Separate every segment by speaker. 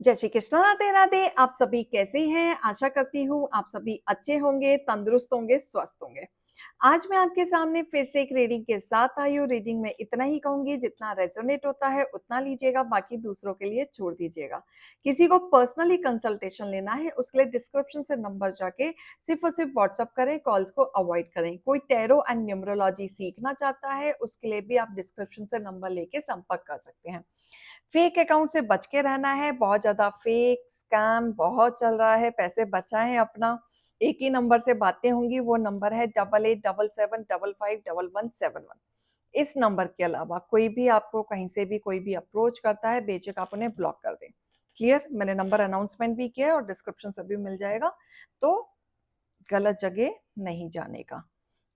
Speaker 1: जय श्री कृष्ण, राधे राधे। आप सभी कैसे हैं? आशा करती हूँ आप सभी अच्छे होंगे, तंदुरुस्त होंगे, स्वस्थ होंगे। आज मैं आपके सामने फिर से एक रीडिंग के साथ आई हूँ। रीडिंग में इतना ही कहूंगी, जितना रेजोनेट होता है उतना लीजिएगा, बाकी दूसरों के लिए छोड़ दीजिएगा। किसी को पर्सनली कंसल्टेशन लेना है उसके लिए डिस्क्रिप्शन से नंबर जाके सिर्फ और सिर्फ व्हाट्सअप करें, कॉल्स को अवॉइड करें। कोई टैरो एंड न्यूमरोलॉजी सीखना चाहता है उसके लिए भी आप डिस्क्रिप्शन से नंबर लेके संपर्क कर सकते हैं। फेक अकाउंट से बच के रहना है। बहुत ज्यादा फेक स्कैम बहुत चल रहा है। पैसे बचाएं अपना। एक ही नंबर से बातें होंगी, वो नंबर है 8877755171। इस नंबर के अलावा कोई भी आपको कहीं से भी कोई भी अप्रोच करता है, बेशक आप उन्हें ब्लॉक कर दें। क्लियर? मैंने नंबर अनाउंसमेंट भी किया है और डिस्क्रिप्शन से भी मिल जाएगा, तो गलत जगह नहीं जाने का।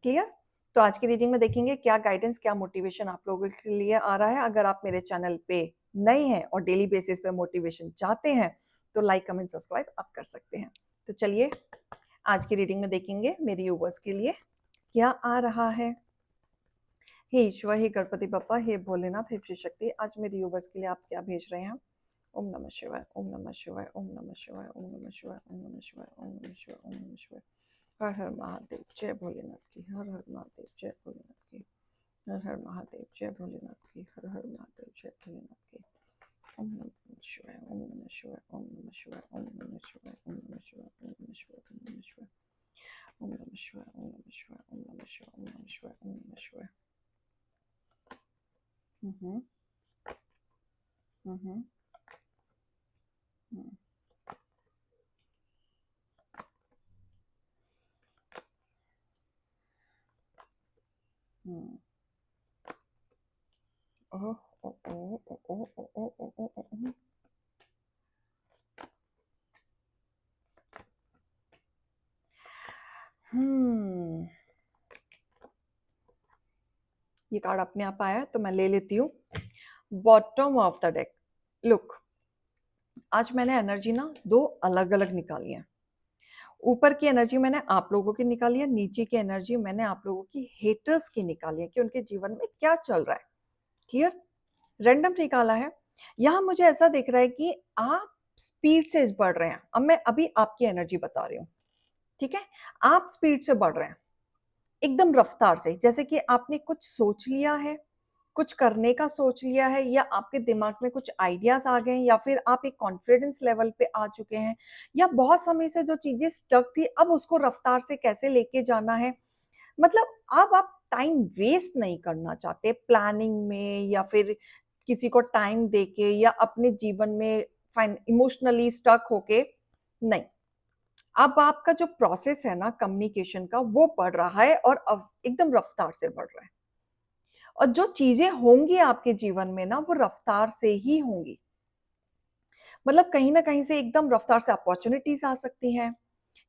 Speaker 1: क्लियर? तो आज की रीडिंग में देखेंगे क्या गाइडेंस, क्या मोटिवेशन आप लोगों के लिए आ रहा है। अगर आप मेरे चैनल पे नए हैं और डेली बेसिस पे मोटिवेशन चाहते हैं तो लाइक कमेंट सब्सक्राइब आप कर सकते हैं। तो चलिए आज की रीडिंग में देखेंगे मेरी व्यूअर्स के लिए क्या आ रहा है। हे ईश्वर, हे गणपति बप्पा, हे भोलेनाथ, हे शिव शक्ति, आज मेरी व्यूअर्स के लिए आप क्या भेज रहे हैं। ओम नमः शिवाय, ओम नमः शिवाय, ओम नमः शिवाय, ओम नमः शिवाय, ओम नमः शिवाय, ओम नमः शिवाय, ओम नमः शिवाय। हर हर महादेव, जय भोलेनाथ की। हर हर महादेव, जय भोलेनाथ की। हर हर महादेव, जय भोलेनाथ की। हर हर महादेव, जय भोलेनाथ की। ओम नमः शिवाय, ओम नमः शिवाय, ओम नमः शिवाय, ओम नमः शिवाय, ओम नमः शिवाय, ओम नमः शिवाय, ओम नमः शिवाय, ओम नमः शिवाय, ओम नमः शिवाय, ओम नमः शिवाय, ओम नमः शिवाय, ओम नमः शिवाय। हम्म हम्म हम्म हम्म ओह ओ ओ ओ ओ ओ ओ ओ ओ ओ ओ। हम्म ये कार्ड अपने आप आया है तो मैं ले लेती हूँ। Bottom of the deck. Look, आज मैंने एनर्जी ना दो अलग अलग निकाली है। ऊपर की एनर्जी मैंने आप लोगों की निकाली है, नीचे की एनर्जी मैंने आप लोगों की हेटर्स की निकाली है कि उनके जीवन में क्या चल रहा है। क्लियर? रैंडम निकाला है। यहां मुझे ऐसा दिख रहा है कि आप स्पीड से बढ़ रहे हैं। अब मैं अभी आपकी एनर्जी बता रही हूँ, ठीक है? आप स्पीड से बढ़ रहे हैं, एकदम रफ्तार से, जैसे कि आपने कुछ सोच लिया है, कुछ करने का सोच लिया है, या आपके दिमाग में कुछ आइडियाज आ गए हैं, या फिर आप एक कॉन्फिडेंस लेवल पे आ चुके हैं, या बहुत समय से जो चीजें स्टक थी अब उसको रफ्तार से कैसे लेके जाना है। मतलब अब आप टाइम वेस्ट नहीं करना चाहते प्लानिंग में, या फिर किसी को टाइम देके, या अपने जीवन में फाइन इमोशनली स्टक होके। नहीं, अब आपका जो प्रोसेस है ना कम्युनिकेशन का, वो बढ़ रहा है और अब एकदम रफ्तार से बढ़ रहा है। और जो चीजें होंगी आपके जीवन में ना, वो रफ्तार से ही होंगी। मतलब कहीं ना कहीं से एकदम रफ्तार से अपॉर्चुनिटीज आ सकती हैं,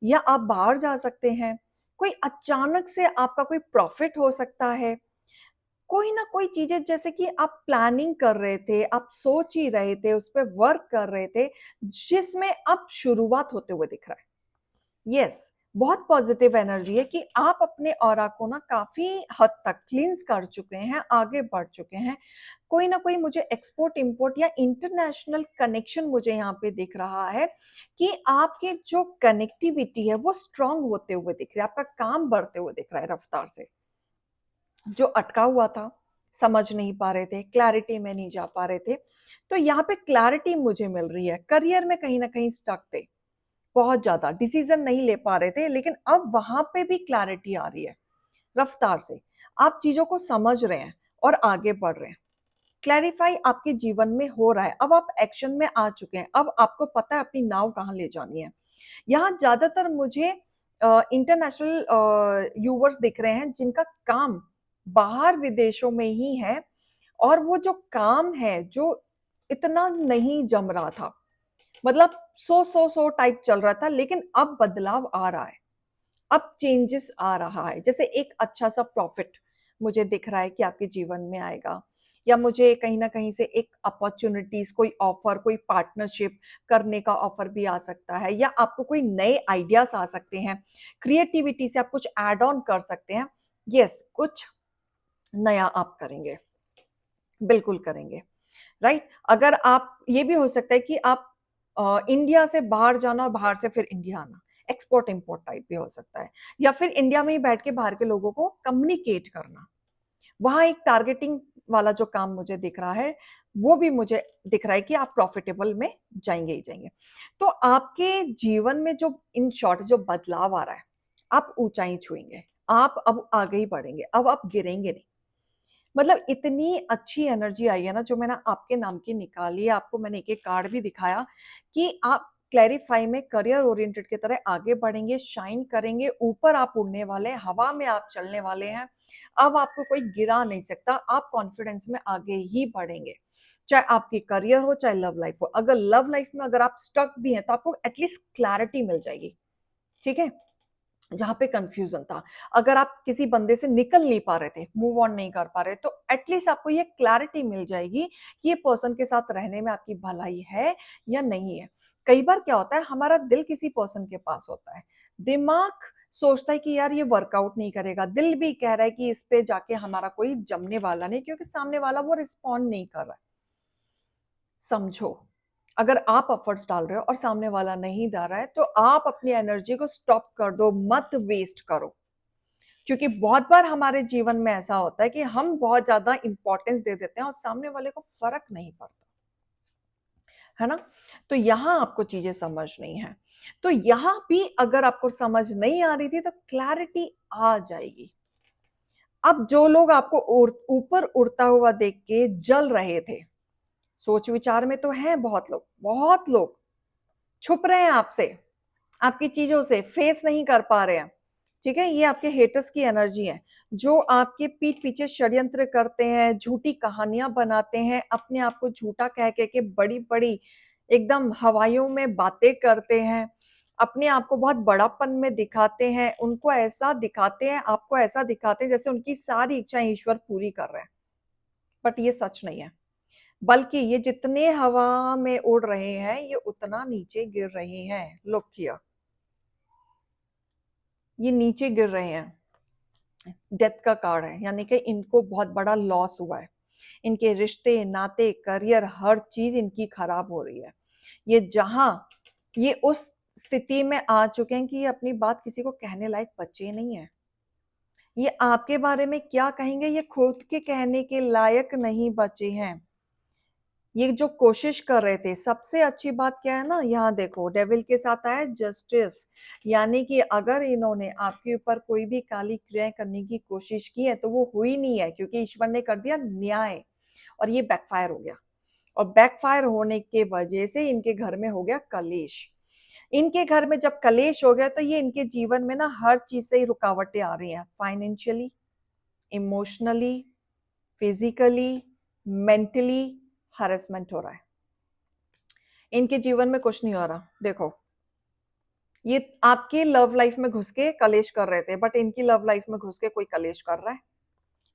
Speaker 1: या आप बाहर जा सकते हैं। कोई अचानक से आपका कोई प्रॉफिट हो सकता है। कोई ना कोई चीजें, जैसे कि आप प्लानिंग कर रहे थे, आप सोच ही रहे थे, उस पर वर्क कर रहे थे, जिसमें अब शुरुआत होते हुए दिख रहा है। यस, बहुत पॉजिटिव एनर्जी है कि आप अपने ऑरा को ना काफी हद तक क्लींस कर चुके हैं, आगे बढ़ चुके हैं। कोई ना कोई मुझे एक्सपोर्ट इंपोर्ट या इंटरनेशनल कनेक्शन मुझे यहाँ पे दिख रहा है कि आपके जो कनेक्टिविटी है वो स्ट्रांग होते हुए दिख रहा है, आपका काम बढ़ते हुए दिख रहा है रफ्तार से। जो अटका हुआ था, समझ नहीं पा रहे थे, क्लैरिटी में नहीं जा पा रहे थे, तो यहाँ पे क्लैरिटी मुझे मिल रही है। करियर में कहीं ना कहीं स्टक थे, बहुत ज्यादा डिसीजन नहीं ले पा रहे थे, लेकिन अब वहां पे भी क्लैरिटी आ रही है रफ्तार से। आप चीजों को समझ रहे हैं और आगे बढ़ रहे हैं। क्लैरिफाई आपके जीवन में हो रहा है। अब आप एक्शन में आ चुके हैं, अब आपको पता है अपनी नाव कहाँ ले जानी है। यहाँ ज्यादातर मुझे इंटरनेशनल यूवर्स दिख रहे हैं जिनका काम बाहर विदेशों में ही है, और वो जो काम है जो इतना नहीं जम रहा था, मतलब सो टाइप चल रहा था, लेकिन अब बदलाव आ रहा है, अब चेंजेस आ रहा है। जैसे एक अच्छा सा प्रॉफिट मुझे दिख रहा है कि आपके जीवन में आएगा, या मुझे कहीं ना कहीं से एक अपॉर्चुनिटीज, कोई ऑफर, कोई पार्टनरशिप करने का ऑफर भी आ सकता है, या आपको कोई नए आइडियाज आ सकते हैं। क्रिएटिविटी से आप कुछ ऐड ऑन कर सकते हैं। यस, कुछ नया आप करेंगे, बिल्कुल करेंगे। राइट? अगर आप, ये भी हो सकता है कि आप इंडिया से बाहर जाना और बाहर से फिर इंडिया आना, एक्सपोर्ट इम्पोर्ट टाइप भी हो सकता है, या फिर इंडिया में ही बैठ के बाहर के लोगों को कम्युनिकेट करना। वहां एक टारगेटिंग वाला जो काम मुझे दिख रहा है, वो भी मुझे दिख रहा है कि आप प्रॉफिटेबल में जाएंगे ही जाएंगे। तो आपके जीवन में जो इन शॉर्ट जो बदलाव आ रहा है, आप ऊंचाई छुएंगे, आप अब आगे ही बढ़ेंगे, अब आप गिरेंगे नहीं। मतलब इतनी अच्छी एनर्जी आई है ना, जो मैंने आपके नाम की निकाली है, आपको मैंने एक एक कार्ड भी दिखाया कि आप क्लैरिफाई में करियर ओरिएंटेड की तरह आगे बढ़ेंगे, शाइन करेंगे, ऊपर आप उड़ने वाले हैं, हवा में आप चलने वाले हैं। अब आपको कोई गिरा नहीं सकता, आप कॉन्फिडेंस में आगे ही बढ़ेंगे, चाहे आपकी करियर हो चाहे लव लाइफ हो। अगर लव लाइफ में अगर आप स्टक भी हैं तो आपको एटलीस्ट क्लैरिटी मिल जाएगी, ठीक है, जहां पे कंफ्यूजन था। अगर आप किसी बंदे से निकल नहीं पा रहे थे, मूव ऑन नहीं कर पा रहे, तो एटलीस्ट आपको ये क्लैरिटी मिल जाएगी कि ये पर्सन के साथ रहने में आपकी भलाई है या नहीं है। कई बार क्या होता है, हमारा दिल किसी पर्सन के पास होता है, दिमाग सोचता है कि यार ये वर्कआउट नहीं करेगा, दिल भी कह रहा है कि इस पे जाके हमारा कोई जमने वाला नहीं, क्योंकि सामने वाला वो रिस्पॉन्ड नहीं कर रहा है। समझो, अगर आप एफर्ट्स डाल रहे हो और सामने वाला नहीं डाल रहा है, तो आप अपनी एनर्जी को स्टॉप कर दो, मत वेस्ट करो। क्योंकि बहुत बार हमारे जीवन में ऐसा होता है कि हम बहुत ज्यादा इंपॉर्टेंस दे देते हैं और सामने वाले को फर्क नहीं पड़ता, है ना। तो यहां आपको चीजें समझनी है। तो यहां भी अगर आपको समझ नहीं आ रही थी, तो क्लैरिटी आ जाएगी। अब जो लोग आपको ऊपर उड़ता हुआ देख के जल रहे थे, सोच विचार में तो हैं बहुत लोग छुप रहे हैं आपसे, आपकी चीजों से फेस नहीं कर पा रहे हैं, ठीक है, ये आपके हेटर्स की एनर्जी है, जो आपके पीठ पीछे षड्यंत्र करते हैं, झूठी कहानियां बनाते हैं, अपने आप को झूठा कह कह के बड़ी बड़ी एकदम हवाइयों में बातें करते हैं, अपने आप को बहुत बड़ापन में दिखाते हैं, उनको ऐसा दिखाते हैं, आपको ऐसा दिखाते हैं जैसे उनकी सारी इच्छाएं ईश्वर पूरी कर रहे हैं। बट ये सच नहीं है, बल्कि ये जितने हवा में उड़ रहे हैं, ये उतना नीचे गिर रहे हैं। लुक हियर, ये नीचे गिर रहे हैं। डेथ का कार्ड है, यानी कि इनको बहुत बड़ा लॉस हुआ है, इनके रिश्ते नाते करियर हर चीज इनकी खराब हो रही है। ये जहां ये उस स्थिति में आ चुके हैं कि ये अपनी बात किसी को कहने लायक बच्चे नहीं है। ये आपके बारे में क्या कहेंगे, ये खुद के कहने के लायक नहीं बचे हैं। ये जो कोशिश कर रहे थे, सबसे अच्छी बात क्या है ना, यहाँ देखो डेविल के साथ आया जस्टिस, यानी कि अगर इन्होंने आपके ऊपर कोई भी काली क्रियाएं करने की कोशिश की है तो वो हुई नहीं है, क्योंकि ईश्वर ने कर दिया न्याय, और ये बैकफायर हो गया। और बैकफायर होने के वजह से इनके घर में हो गया कलेश। इनके घर में जब कलेश हो गया, तो ये इनके जीवन में ना हर चीज से ही रुकावटें आ रही हैं, financially, emotionally, physically, mentally harassment हो रहा है। इनके जीवन में कुछ नहीं हो रहा। देखो, ये आपकी लव लाइफ में घुस के कलेश कर रहे थे, बट इनकी लव लाइफ में घुस के कोई कलेश कर रहा है।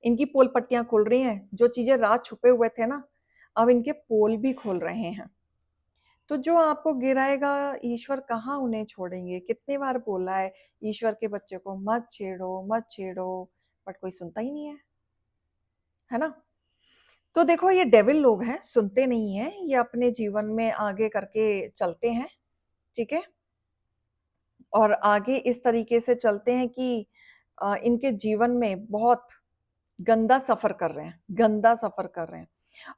Speaker 1: इनकी पोल पट्टियां खुल रही हैं, जो चीजें रात छुपे हुए थे ना, अब इनके पोल भी खुल रहे हैं। तो जो आपको गिराएगा, ईश्वर कहाँ उन्हें छोड़ेंगे। कितने बार बोला है ईश्वर के बच्चे को, मत छेड़ो मत छेड़ो, बट कोई सुनता ही नहीं है ना। तो देखो, ये डेविल लोग हैं, सुनते नहीं हैं, ये अपने जीवन में आगे करके चलते हैं, ठीक है, और आगे इस तरीके से चलते हैं कि इनके जीवन में बहुत गंदा सफर कर रहे हैं, गंदा सफर कर रहे हैं,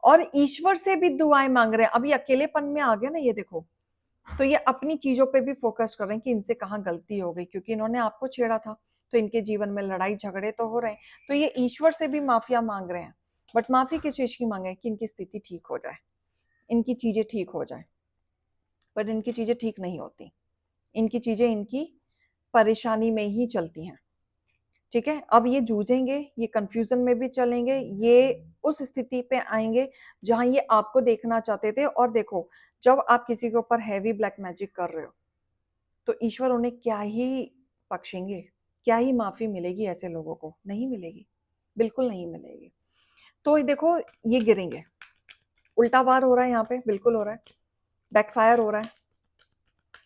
Speaker 1: और ईश्वर से भी दुआएं मांग रहे हैं। अभी अकेलेपन में आ गया ना ये देखो, तो ये अपनी चीजों पे भी फोकस कर रहे हैं कि इनसे कहाँ गलती हो गई, क्योंकि इन्होंने आपको छेड़ा था, तो इनके जीवन में लड़ाई झगड़े तो हो रहे हैं। तो ये ईश्वर से भी माफिया मांग रहे हैं, बट माफी किस चीज की मांगे, कि इनकी स्थिति ठीक हो जाए, इनकी चीजें ठीक हो जाए। पर इनकी चीजें ठीक नहीं होती, इनकी चीजें इनकी परेशानी में ही चलती हैं, ठीक है। अब ये जूझेंगे, ये कंफ्यूजन में भी चलेंगे, ये उस स्थिति पे आएंगे जहां ये आपको देखना चाहते थे। और देखो, जब आप किसी के ऊपर हैवी ब्लैक मैजिक कर रहे हो, तो ईश्वर उन्हें क्या ही बख्शेंगे, क्या ही माफी मिलेगी, ऐसे लोगों को नहीं मिलेगी, बिल्कुल नहीं मिलेगी। तो ये देखो, ये गिरेंगे, उल्टा वार हो रहा है यहाँ पे, बिल्कुल हो रहा है, बैकफायर हो रहा है,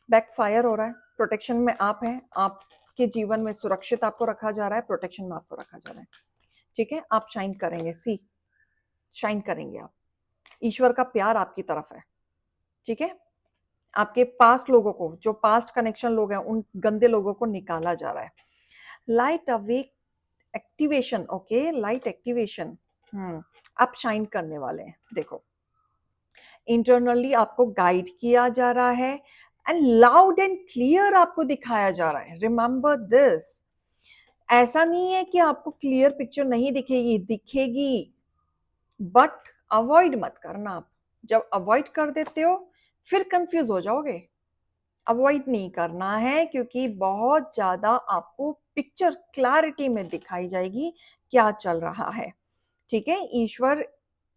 Speaker 1: बैकफायर हो रहा है। प्रोटेक्शन में आप हैं, आपके जीवन में सुरक्षित आपको रखा जा रहा है, प्रोटेक्शन में आपको रखा जा रहा है, ठीक है। आप शाइन करेंगे, सी शाइन करेंगे आप, ईश्वर का प्यार आपकी तरफ है, ठीक है। आपके पास्ट लोगों को, जो पास्ट कनेक्शन लोग हैं, उन गंदे लोगों को निकाला जा रहा है। Light awake activation, okay, light activation. आप शाइन करने वाले हैं। देखो, इंटरनली आपको गाइड किया जा रहा है एंड लाउड एंड क्लियर आपको दिखाया जा रहा है। रिमेंबर दिस, ऐसा नहीं है कि आपको क्लियर पिक्चर नहीं दिखेगी, दिखेगी, बट अवॉइड मत करना। आप जब अवॉइड कर देते हो फिर कंफ्यूज हो जाओगे। अवॉइड नहीं करना है, क्योंकि बहुत ज्यादा आपको पिक्चर क्लैरिटी में दिखाई जाएगी क्या चल रहा है। ठीक है, ईश्वर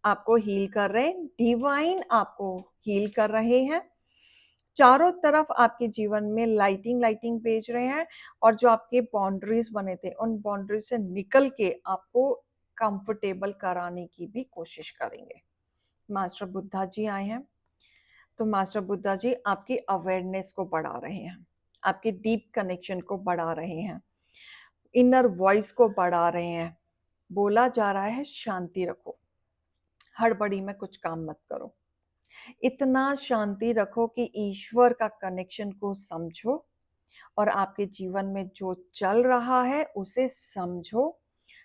Speaker 1: आपको हील कर रहे हैं, डिवाइन आपको हील कर रहे हैं। चारों तरफ आपके जीवन में लाइटिंग लाइटिंग भेज रहे हैं, और जो आपके बाउंड्रीज बने थे उन बाउंड्रीज से निकल के आपको कंफर्टेबल कराने की भी कोशिश करेंगे। मास्टर बुद्धा जी आए हैं, तो मास्टर बुद्धा जी आपकी अवेयरनेस को बढ़ा रहे हैं, आपके डीप कनेक्शन को बढ़ा रहे हैं, इनर वॉइस को बढ़ा रहे हैं। बोला जा रहा है शांति रखो, हड़बड़ी में कुछ काम मत करो, इतना शांति रखो कि ईश्वर का कनेक्शन को समझो और आपके जीवन में जो चल रहा है उसे समझो,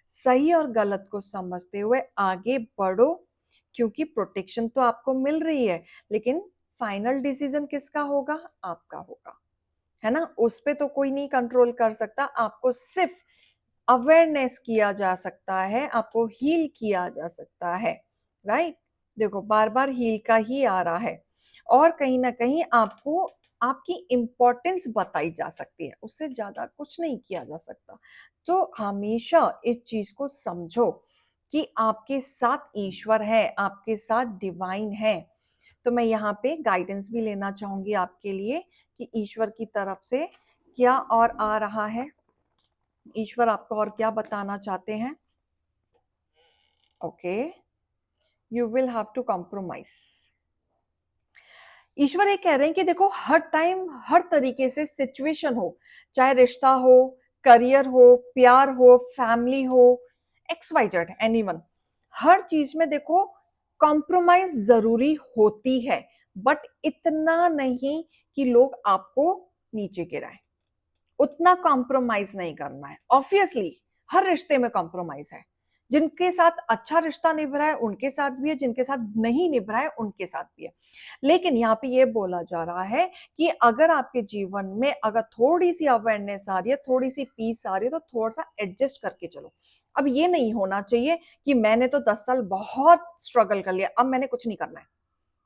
Speaker 1: सही और गलत को समझते हुए आगे बढ़ो, क्योंकि प्रोटेक्शन तो आपको मिल रही है, लेकिन फाइनल डिसीजन किसका होगा? आपका होगा, है ना। उस पे तो कोई नहीं कंट्रोल कर सकता, आपको सिर्फ अवेयरनेस किया जा सकता है, आपको हील किया जा सकता है, राइट। देखो, बार बार हील का ही आ रहा है, और कहीं ना कहीं आपको आपकी इंपॉर्टेंस बताई जा सकती है, उससे ज्यादा कुछ नहीं किया जा सकता। तो हमेशा इस चीज को समझो कि आपके साथ ईश्वर है, आपके साथ डिवाइन है। तो मैं यहाँ पे गाइडेंस भी लेना चाहूंगी आपके लिए कि ईश्वर की तरफ से क्या और आ रहा है, ईश्वर आपको और क्या बताना चाहते हैं। Okay, you will have to compromise. ईश्वर ये कह रहे हैं कि देखो, हर टाइम हर तरीके से सिचुएशन हो, चाहे रिश्ता हो, करियर हो, प्यार हो, फैमिली हो, XYZ एनीवन, हर चीज में देखो कॉम्प्रोमाइज जरूरी होती है, बट इतना नहीं कि लोग आपको नीचे गिराएं। उतना कॉम्प्रोमाइज नहीं करना है। ऑब्वियसली हर रिश्ते में कॉम्प्रोमाइज है, जिनके साथ अच्छा रिश्ता निभ रहा है उनके साथ भी है, जिनके साथ नहीं निभ रहा है उनके साथ भी है। लेकिन यहाँ पे ये बोला जा रहा है कि अगर आपके जीवन में अगर थोड़ी सी अवेयरनेस आ रही है, थोड़ी सी पीस आ रही है, तो थोड़ा सा एडजस्ट करके चलो। अब ये नहीं होना चाहिए कि मैंने तो 10 साल बहुत स्ट्रगल कर लिया, अब मैंने कुछ नहीं करना है,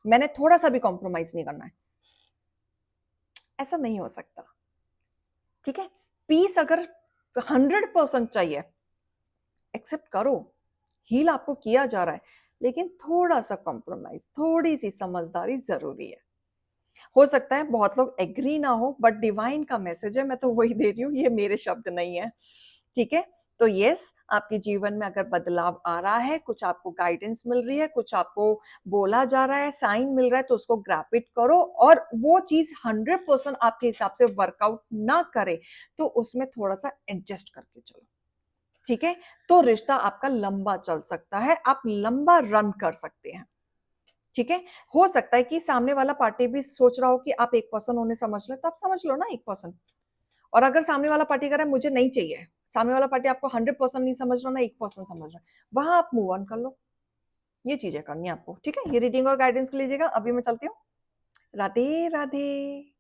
Speaker 1: मैंने थोड़ा सा भी कॉम्प्रोमाइज नहीं करना है। ऐसा नहीं हो सकता। ठीक है, पीस अगर 100% चाहिए, एक्सेप्ट करो, हील आपको किया जा रहा है, लेकिन थोड़ा सा कॉम्प्रोमाइज, थोड़ी सी समझदारी जरूरी है। हो सकता है बहुत लोग एग्री ना हो, बट डिवाइन का मैसेज है, मैं तो वही दे रही हूँ, ये मेरे शब्द नहीं है। ठीक है, तो यस, आपके जीवन में अगर बदलाव आ रहा है, कुछ आपको गाइडेंस मिल रही है, कुछ आपको बोला जा रहा है, साइन मिल रहा है, तो उसको ग्रैप इट करो, और वो चीज 100% आपके हिसाब से वर्कआउट ना करे तो उसमें थोड़ा सा एडजस्ट करके चलो। ठीक है, तो रिश्ता आपका लंबा चल सकता है, आप लंबा रन कर सकते हैं। ठीक है, हो सकता है कि सामने वाला पार्टी भी सोच रहा हो कि आप 1% उन्हें समझ लो, तो आप समझ लो ना 1%। और अगर सामने वाला पार्टी कह रहा है मुझे नहीं चाहिए, सामने वाला पार्टी आपको 100% नहीं समझ रहा ना 1% समझ रहा है, वहां आप मूव ऑन कर लो। ये चीजें करनी है आपको। ठीक है, ये रीडिंग और गाइडेंस को लीजिएगा। अभी मैं चलती हूँ। राधे राधे।